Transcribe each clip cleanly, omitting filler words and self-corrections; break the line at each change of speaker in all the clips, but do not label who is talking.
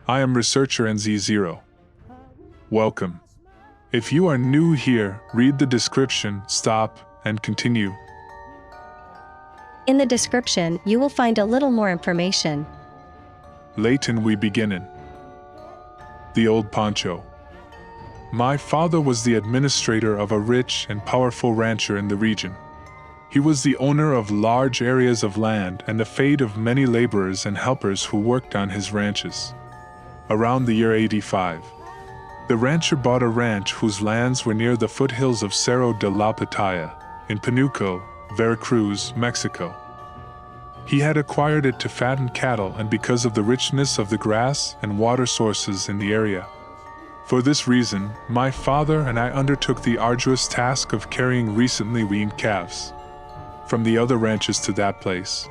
I am researcher NZ0. Welcome. If you are new here, read the description, stop, and continue.
In the description, you will find a little more information.
Latin we begin in. The old pancho. My father was the administrator of a rich and powerful rancher in the region. He was the owner of large areas of land and the fate of many laborers and helpers who worked on his ranches. Around the year 85, the rancher bought a ranch whose lands were near the foothills of Cerro de la Pitaya, in Panuco, Veracruz, Mexico. He had acquired it to fatten cattle and because of the richness of the grass and water sources in the area. For this reason, my father and I undertook the arduous task of carrying recently weaned calves from the other ranches to that place.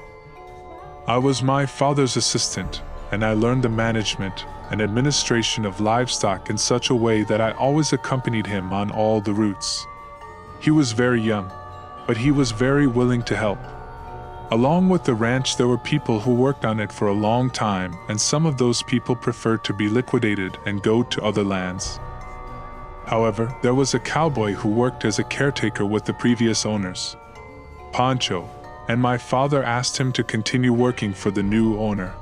I was my father's assistant, and I learned the management and administration of livestock in such a way that I always accompanied him on all the routes. He was very young, but he was very willing to help. Along with the ranch, there were people who worked on it for a long time, and some of those people preferred to be liquidated and go to other lands. However, there was a cowboy who worked as a caretaker with the previous owners, Pancho, and my father asked him to continue working for the new owner.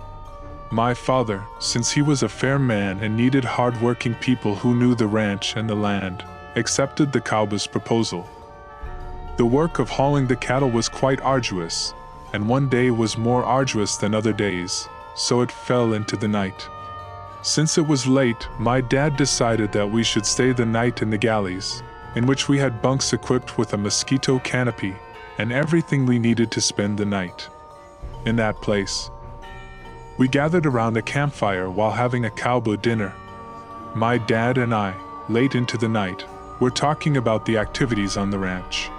My father, since he was a fair man and needed hard-working people who knew the ranch and the land, accepted the cowboy's proposal. The work of hauling the cattle was quite arduous, and one day was more arduous than other days, so it fell into the night. Since it was late, my dad decided that we should stay the night in the galleys, in which we had bunks equipped with a mosquito canopy and everything we needed to spend the night. In that place, we gathered around a campfire while having a cowboy dinner. My dad and I, late into the night, were talking about the activities on the ranch.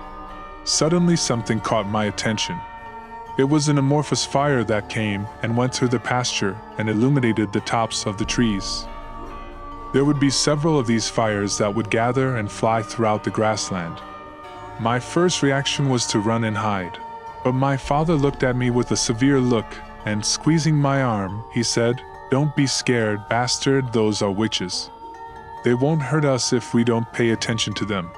Suddenly something caught my attention. It was an amorphous fire that came and went through the pasture and illuminated the tops of the trees. There would be several of these fires that would gather and fly throughout the grassland. My first reaction was to run and hide, but my father looked at me with a severe look, and squeezing my arm, he said, "Don't be scared, bastard, those are witches. They won't hurt us if we don't pay attention to them."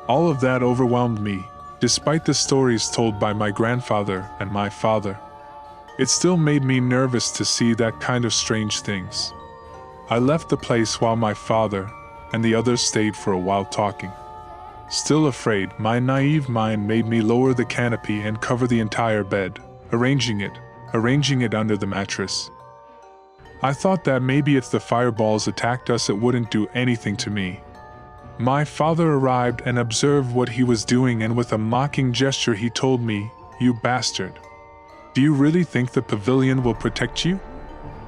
All of that overwhelmed me, despite the stories told by my grandfather and my father. It still made me nervous to see that kind of strange things. I left the place while my father and the others stayed for a while talking. Still afraid, my naive mind made me lower the canopy and cover the entire bed, arranging it under the mattress. I thought that maybe if the fireballs attacked us it wouldn't do anything to me. My father arrived and observed what he was doing, and with a mocking gesture he told me, "You bastard. Do you really think the pavilion will protect you?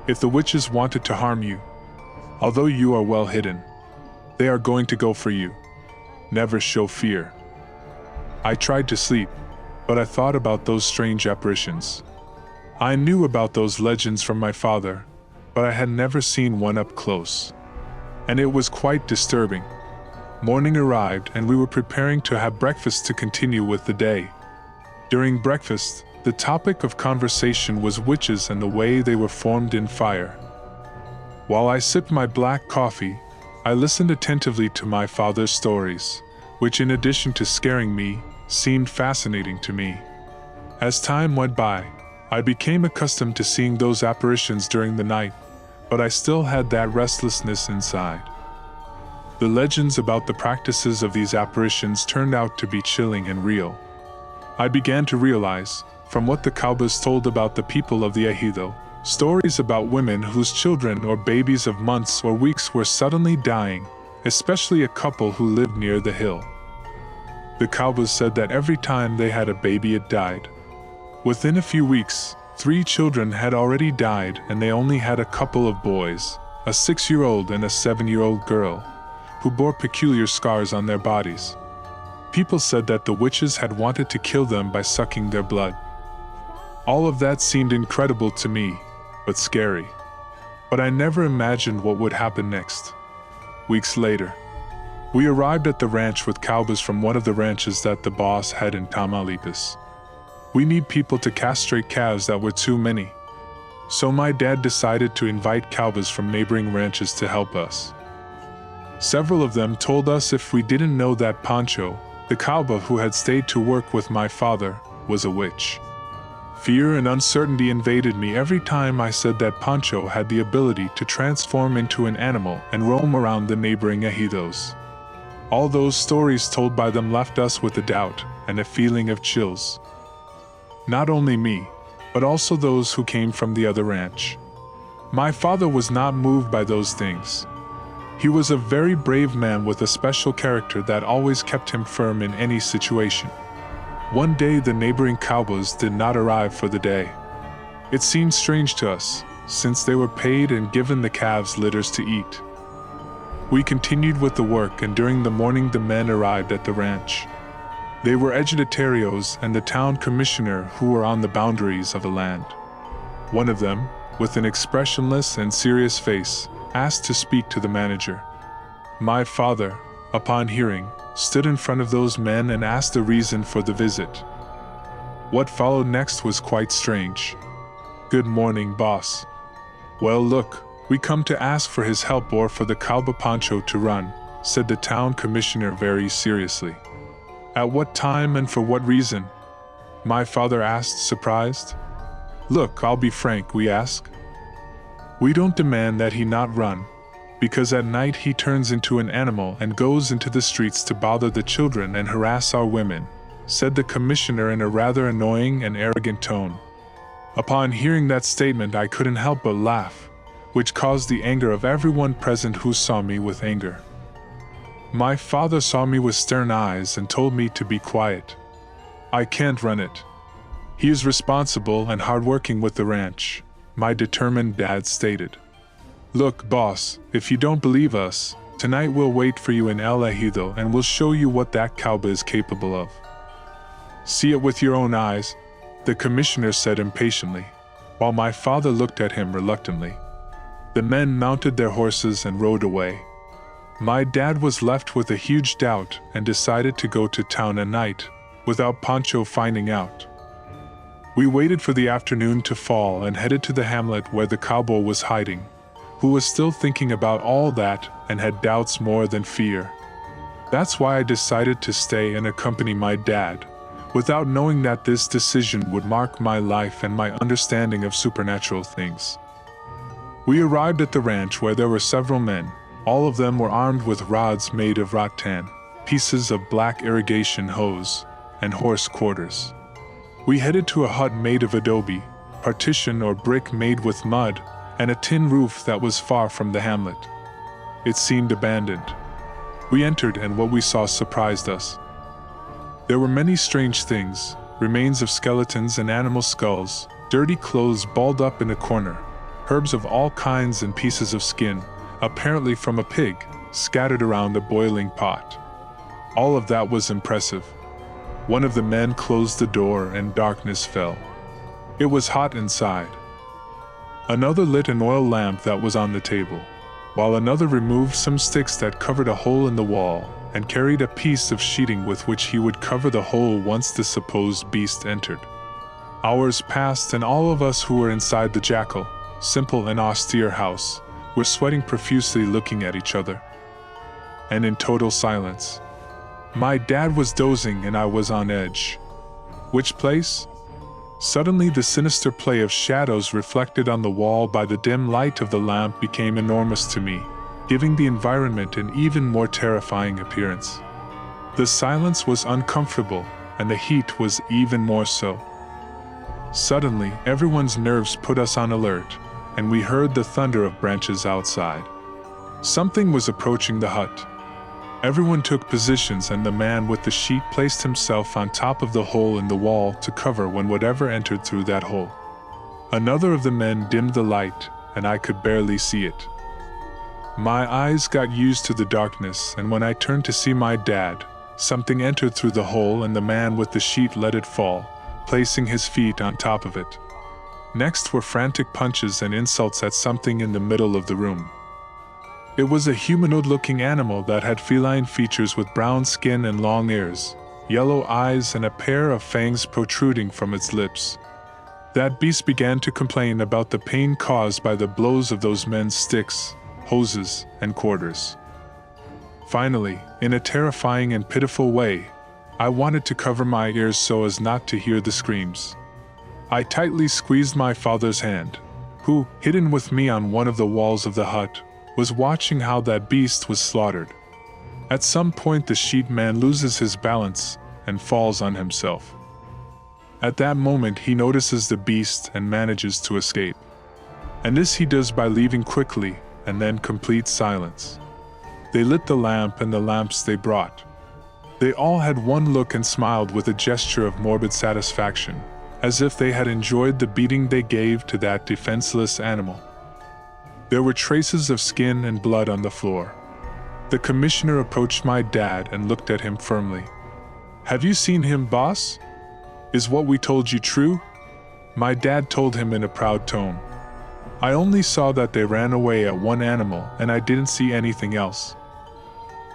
If the witches wanted to harm you, although you are well hidden, they are going to go for you. Never show fear." I tried to sleep, but I thought about those strange apparitions. I knew about those legends from my father, but I had never seen one up close. And it was quite disturbing. Morning arrived and we were preparing to have breakfast to continue with the day. During breakfast, the topic of conversation was witches and the way they were formed in fire. While I sipped my black coffee, I listened attentively to my father's stories, which in addition to scaring me, seemed fascinating to me. As time went by, I became accustomed to seeing those apparitions during the night, but I still had that restlessness inside. The legends about the practices of these apparitions turned out to be chilling and real. I began to realize, from what the cowboys told about the people of the ejido, stories about women whose children or babies of months or weeks were suddenly dying, especially a couple who lived near the hill. The cowboys said that every time they had a baby it died. Within a few weeks, 3 children had already died and they only had a couple of boys, a 6-year-old and a 7-year-old girl, who bore peculiar scars on their bodies. People said that the witches had wanted to kill them by sucking their blood. All of that seemed incredible to me, but scary. But I never imagined what would happen next. Weeks later, we arrived at the ranch with cowboys from one of the ranches that the boss had in Tamaulipas. We need people to castrate calves that were too many. So my dad decided to invite cowboys from neighboring ranches to help us. Several of them told us if we didn't know that Pancho, the cowboy who had stayed to work with my father, was a witch. Fear and uncertainty invaded me every time I said that Pancho had the ability to transform into an animal and roam around the neighboring ejidos. All those stories told by them left us with a doubt and a feeling of chills. Not only me, but also those who came from the other ranch. My father was not moved by those things. He was a very brave man with a special character that always kept him firm in any situation. One day the neighboring cowboys did not arrive for the day. It seemed strange to us, since they were paid and given the calves litters to eat. We continued with the work, and during the morning the men arrived at the ranch. They were ejidatarios and the town commissioner who were on the boundaries of the land. One of them, with an expressionless and serious face, asked to speak to the manager. My father, upon hearing, stood in front of those men and asked the reason for the visit. What followed next was quite strange. "Good morning, boss." "Well, look, we come to ask for his help or for the cowboy Pancho to run," said the town commissioner very seriously. "At what time and for what reason?" my father asked, surprised. "Look, I'll be frank, we ask. We don't demand that he not run, because at night he turns into an animal and goes into the streets to bother the children and harass our women," said the commissioner in a rather annoying and arrogant tone. Upon hearing that statement, I couldn't help but laugh, which caused the anger of everyone present who saw me with anger. My father saw me with stern eyes and told me to be quiet. "I can't run it. He is responsible and hardworking with the ranch," my determined dad stated. "Look, boss, if you don't believe us, tonight we'll wait for you in El Ejido and we'll show you what that cowboy is capable of." "See it with your own eyes," the commissioner said impatiently, while my father looked at him reluctantly. The men mounted their horses and rode away. My dad was left with a huge doubt and decided to go to town at night, without Pancho finding out. We waited for the afternoon to fall and headed to the hamlet where the cowboy was hiding, who was still thinking about all that and had doubts more than fear. That's why I decided to stay and accompany my dad, without knowing that this decision would mark my life and my understanding of supernatural things. We arrived at the ranch where there were several men. All of them were armed with rods made of rattan, pieces of black irrigation hose, and horse quarters. We headed to a hut made of adobe, partition or brick made with mud, and a tin roof that was far from the hamlet. It seemed abandoned. We entered and what we saw surprised us. There were many strange things, remains of skeletons and animal skulls, dirty clothes balled up in a corner, herbs of all kinds and pieces of skin, apparently from a pig, scattered around a boiling pot. All of that was impressive. One of the men closed the door and darkness fell. It was hot inside. Another lit an oil lamp that was on the table, while another removed some sticks that covered a hole in the wall and carried a piece of sheeting with which he would cover the hole once the supposed beast entered. Hours passed and all of us who were inside the jackal, simple and austere house, were sweating profusely looking at each other. And in total silence. My dad was dozing and I was on edge. Which place? Suddenly the sinister play of shadows reflected on the wall by the dim light of the lamp became enormous to me, giving the environment an even more terrifying appearance. The silence was uncomfortable, and the heat was even more so. Suddenly, everyone's nerves put us on alert, and we heard the thunder of branches outside. Something was approaching the hut. Everyone took positions and the man with the sheet placed himself on top of the hole in the wall to cover when whatever entered through that hole. Another of the men dimmed the light, and I could barely see it. My eyes got used to the darkness, and when I turned to see my dad, something entered through the hole and the man with the sheet let it fall, placing his feet on top of it. Next were frantic punches and insults at something in the middle of the room. It was a humanoid-looking animal that had feline features with brown skin and long ears, yellow eyes and a pair of fangs protruding from its lips. That beast began to complain about the pain caused by the blows of those men's sticks, hoses, and quarters. Finally, in a terrifying and pitiful way, I wanted to cover my ears so as not to hear the screams. I tightly squeezed my father's hand, who, hidden with me on one of the walls of the hut, was watching how that beast was slaughtered. At some point the sheep man loses his balance and falls on himself. At that moment he notices the beast and manages to escape. And this he does by leaving quickly and then complete silence. They lit the lamp and the lamps they brought. They all had one look and smiled with a gesture of morbid satisfaction, as if they had enjoyed the beating they gave to that defenseless animal. There were traces of skin and blood on the floor. The commissioner approached my dad and looked at him firmly. "Have you seen him, boss? Is what we told you true?" My dad told him in a proud tone. "I only saw that they ran away at one animal and I didn't see anything else."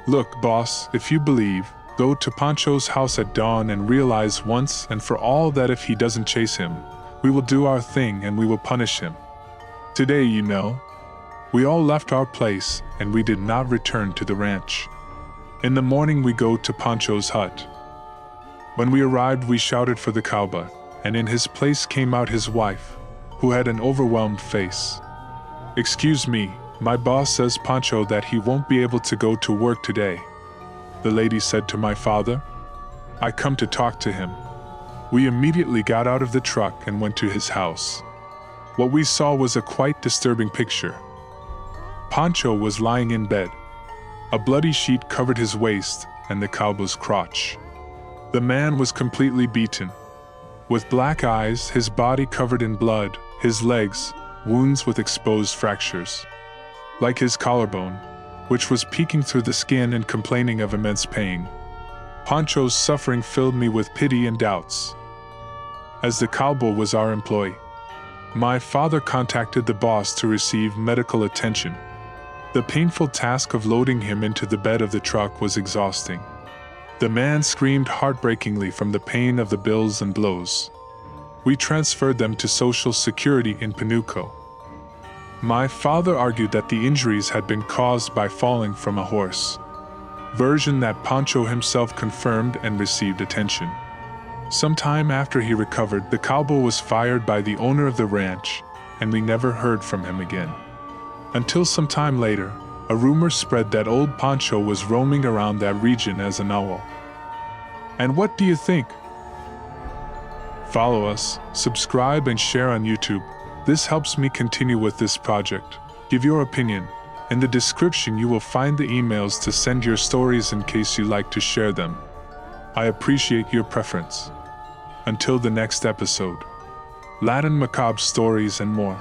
"Look, boss, if you believe, go to Pancho's house at dawn and realize once and for all that if he doesn't chase him, we will do our thing and we will punish him. Today, you know." We all left our place and we did not return to the ranch. In the morning we go to Pancho's hut. When we arrived we shouted for the cowboy, and in his place came out his wife, who had an overwhelmed face. "Excuse me, my boss says Pancho that he won't be able to go to work today," the lady said to my father. "I come to talk to him." We immediately got out of the truck and went to his house. What we saw was a quite disturbing picture. Pancho was lying in bed. A bloody sheet covered his waist and the cowboy's crotch. The man was completely beaten. With black eyes, his body covered in blood, his legs, wounds with exposed fractures. Like his collarbone, which was peeking through the skin and complaining of immense pain. Pancho's suffering filled me with pity and doubts. As the cowboy was our employee, my father contacted the boss to receive medical attention. The painful task of loading him into the bed of the truck was exhausting. The man screamed heartbreakingly from the pain of the bills and blows. We transferred them to Social Security in Panuco. My father argued that the injuries had been caused by falling from a horse, version that Pancho himself confirmed and received attention. Sometime after he recovered, the cowboy was fired by the owner of the ranch, and we never heard from him again. Until some time later, a rumor spread that old Pancho was roaming around that region as a Nahual. And what do you think? Follow us, subscribe and share on YouTube. This helps me continue with this project. Give your opinion. In the description you will find the emails to send your stories in case you like to share them. I appreciate your preference. Until the next episode. Latin macabre stories and more.